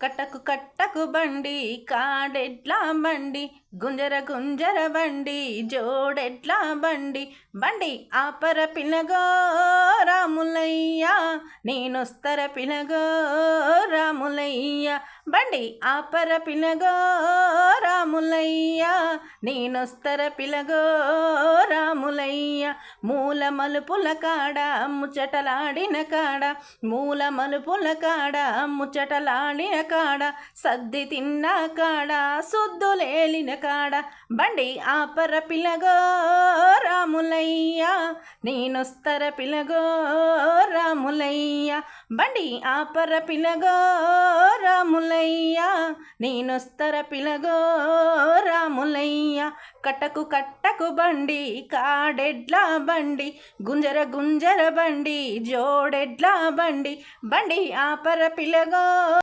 కట్టకు కట్టకు బండి కాడెడ్ల బండి గుంజర గుంజర బండి జోడెడ్ల బండి బండి ఆపర పిలగో రాములయ్య నేనొస్తర పిలగో రాములయ్య బండి ఆపర పిలగో రాములయ్య నేనొస్తర పిలగో రాములయ్య మూల మలుపుల కాడ ముచ్చటలాడిన కాడ మూల మలుపుల కాడ ముచ్చటలాడిన కాడ సద్ది తిన్న కాడ సుద్దులేలిన కాడ బండి ఆపర పిలగో రాములయ్య నేనొస్తర పిలగో రాములయ్య బండి ఆపర పిలగో రాములయ్య నేనొస్తర పిలగో రాములయ్య కట్టకు కట్టకు బండి కాడెడ్ల బండి గుంజర గుంజర బండి జోడెడ్ల బండి బండి ఆపర పిలగో